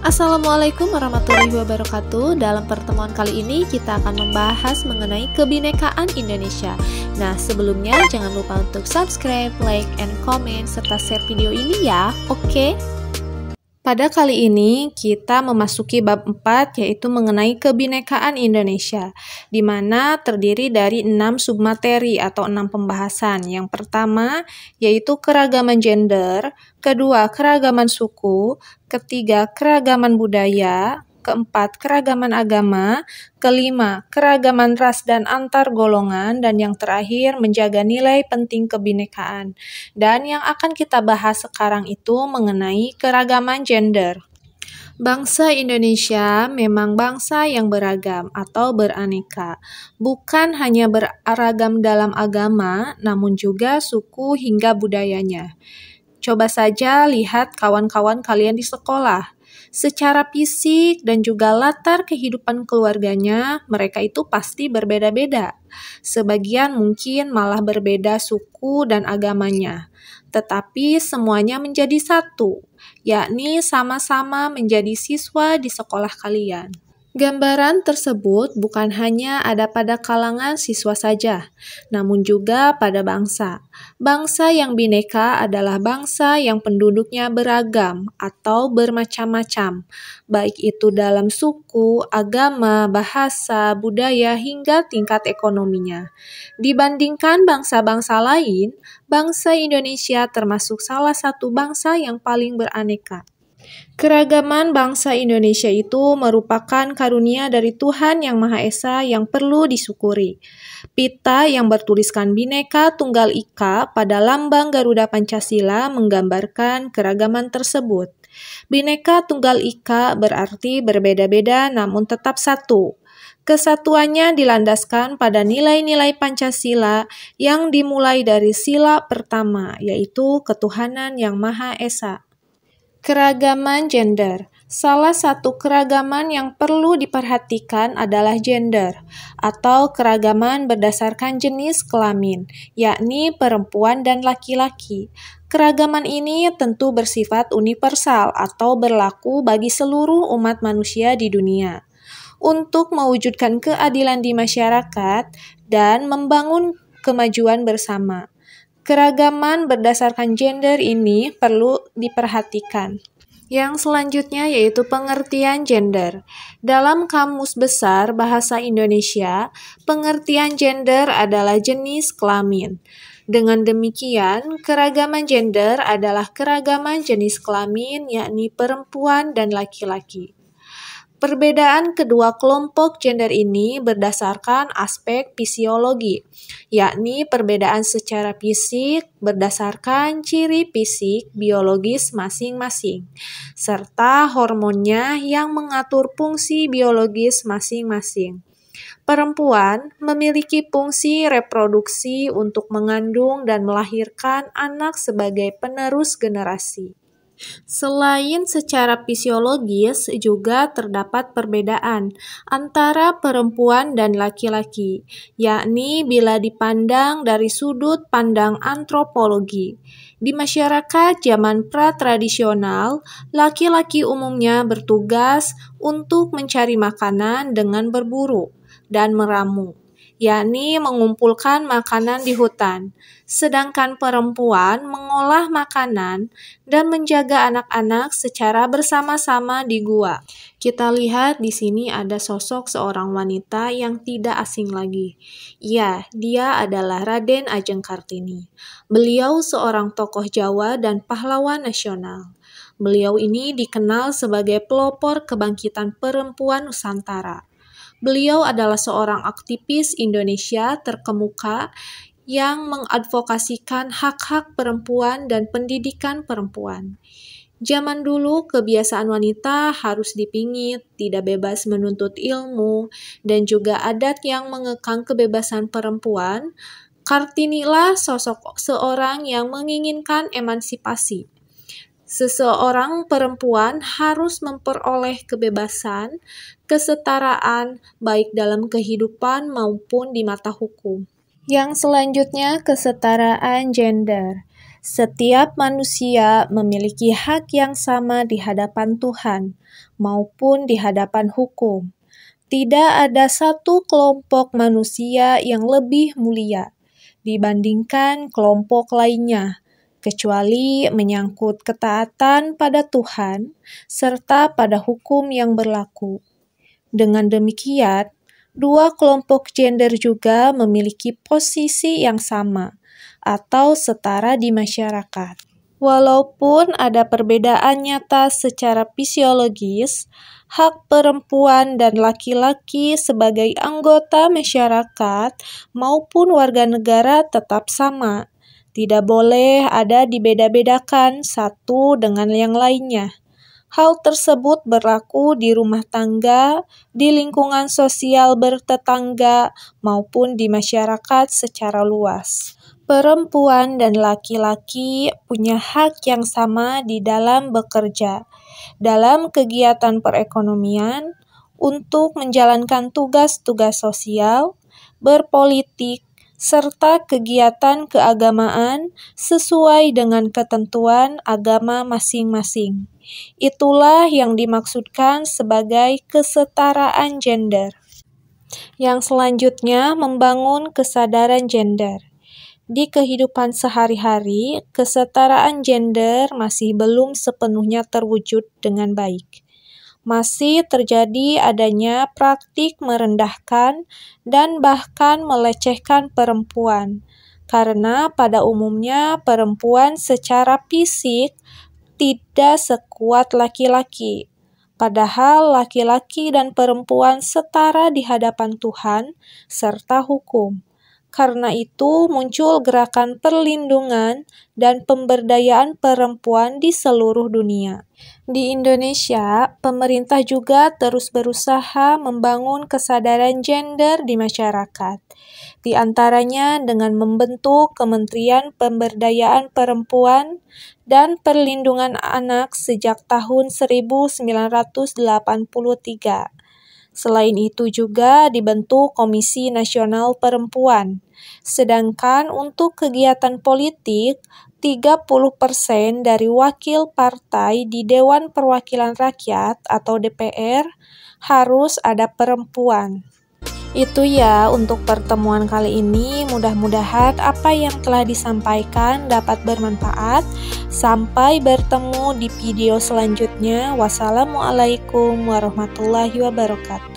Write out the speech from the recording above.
Assalamualaikum warahmatullahi wabarakatuh. Dalam pertemuan kali ini kita akan membahas mengenai kebinekaan Indonesia. Nah, sebelumnya jangan lupa untuk subscribe, like, and comment, serta share video ini ya, oke? Pada kali ini kita memasuki bab 4, yaitu mengenai kebinekaan Indonesia, di mana terdiri dari 6 submateri atau 6 pembahasan. Yang pertama yaitu keragaman gender, kedua keragaman suku, ketiga keragaman budaya, keempat keragaman agama, kelima keragaman ras dan antar golongan, dan yang terakhir menjaga nilai penting kebinekaan. Dan yang akan kita bahas sekarang itu mengenai keragaman gender. Bangsa Indonesia memang bangsa yang beragam atau beraneka, bukan hanya beragam dalam agama, namun juga suku hingga budayanya. Coba saja lihat kawan-kawan kalian di sekolah. Secara fisik dan juga latar kehidupan keluarganya, mereka itu pasti berbeda-beda. Sebagian mungkin malah berbeda suku dan agamanya. Tetapi semuanya menjadi satu, yakni sama-sama menjadi siswa di sekolah kalian. Gambaran tersebut bukan hanya ada pada kalangan siswa saja, namun juga pada bangsa. Bangsa yang bineka adalah bangsa yang penduduknya beragam atau bermacam-macam, baik itu dalam suku, agama, bahasa, budaya, hingga tingkat ekonominya. Dibandingkan bangsa-bangsa lain, bangsa Indonesia termasuk salah satu bangsa yang paling beraneka. Keragaman bangsa Indonesia itu merupakan karunia dari Tuhan Yang Maha Esa yang perlu disyukuri. Pita yang bertuliskan Bhinneka Tunggal Ika pada lambang Garuda Pancasila menggambarkan keragaman tersebut. Bhinneka Tunggal Ika berarti berbeda-beda namun tetap satu. Kesatuannya dilandaskan pada nilai-nilai Pancasila yang dimulai dari sila pertama, yaitu ketuhanan Yang Maha Esa. Keragaman gender. Salah satu keragaman yang perlu diperhatikan adalah gender, atau keragaman berdasarkan jenis kelamin, yakni perempuan dan laki-laki. Keragaman ini tentu bersifat universal atau berlaku bagi seluruh umat manusia di dunia. Untuk mewujudkan keadilan di masyarakat dan membangun kemajuan bersama, keragaman berdasarkan gender ini perlu diperhatikan. Yang selanjutnya yaitu pengertian gender. Dalam Kamus Besar Bahasa Indonesia, pengertian gender adalah jenis kelamin. Dengan demikian, keragaman gender adalah keragaman jenis kelamin, yakni perempuan dan laki-laki. Perbedaan kedua kelompok gender ini berdasarkan aspek fisiologi, yakni perbedaan secara fisik berdasarkan ciri fisik biologis masing-masing, serta hormonnya yang mengatur fungsi biologis masing-masing. Perempuan memiliki fungsi reproduksi untuk mengandung dan melahirkan anak sebagai penerus generasi. Selain secara fisiologis, juga terdapat perbedaan antara perempuan dan laki-laki, yakni bila dipandang dari sudut pandang antropologi. Di masyarakat zaman pra-tradisional, laki-laki umumnya bertugas untuk mencari makanan dengan berburu dan meramu, yakni mengumpulkan makanan di hutan. Sedangkan perempuan mengolah makanan dan menjaga anak-anak secara bersama-sama di gua. Kita lihat di sini ada sosok seorang wanita yang tidak asing lagi. Ya, dia adalah Raden Ajeng Kartini. Beliau seorang tokoh Jawa dan pahlawan nasional. Beliau ini dikenal sebagai pelopor kebangkitan perempuan Nusantara. Beliau adalah seorang aktivis Indonesia terkemuka yang mengadvokasikan hak-hak perempuan dan pendidikan perempuan. Zaman dulu kebiasaan wanita harus dipingit, tidak bebas menuntut ilmu, dan juga adat yang mengekang kebebasan perempuan. Kartinilah sosok seorang yang menginginkan emansipasi. Seseorang perempuan harus memperoleh kebebasan, kesetaraan, baik dalam kehidupan maupun di mata hukum. Yang selanjutnya, kesetaraan gender. Setiap manusia memiliki hak yang sama di hadapan Tuhan maupun di hadapan hukum. Tidak ada satu kelompok manusia yang lebih mulia dibandingkan kelompok lainnya, kecuali menyangkut ketaatan pada Tuhan serta pada hukum yang berlaku. Dengan demikian, dua kelompok gender juga memiliki posisi yang sama atau setara di masyarakat. Walaupun ada perbedaan nyata secara fisiologis, hak perempuan dan laki-laki sebagai anggota masyarakat maupun warga negara tetap sama. Tidak boleh ada dibeda-bedakan satu dengan yang lainnya. Hal tersebut berlaku di rumah tangga, di lingkungan sosial bertetangga, maupun di masyarakat secara luas. Perempuan dan laki-laki punya hak yang sama di dalam bekerja, dalam kegiatan perekonomian, untuk menjalankan tugas-tugas sosial, berpolitik, serta kegiatan keagamaan sesuai dengan ketentuan agama masing-masing. Itulah yang dimaksudkan sebagai kesetaraan gender. Yang selanjutnya, membangun kesadaran gender. Di kehidupan sehari-hari, kesetaraan gender masih belum sepenuhnya terwujud dengan baik. Masih terjadi adanya praktik merendahkan dan bahkan melecehkan perempuan, karena pada umumnya perempuan secara fisik tidak sekuat laki-laki. Padahal laki-laki dan perempuan setara di hadapan Tuhan serta hukum. Karena itu muncul gerakan perlindungan dan pemberdayaan perempuan di seluruh dunia. Di Indonesia, pemerintah juga terus berusaha membangun kesadaran gender di masyarakat. Di antaranya dengan membentuk Kementerian Pemberdayaan Perempuan dan Perlindungan Anak sejak tahun 1983. Selain itu juga dibentuk Komisi Nasional Perempuan. Sedangkan untuk kegiatan politik, 30% dari wakil partai di Dewan Perwakilan Rakyat atau DPR harus ada perempuan. Itu ya untuk pertemuan kali ini. Mudah-mudahan apa yang telah disampaikan dapat bermanfaat. Sampai bertemu di video selanjutnya. Wassalamualaikum warahmatullahi wabarakatuh.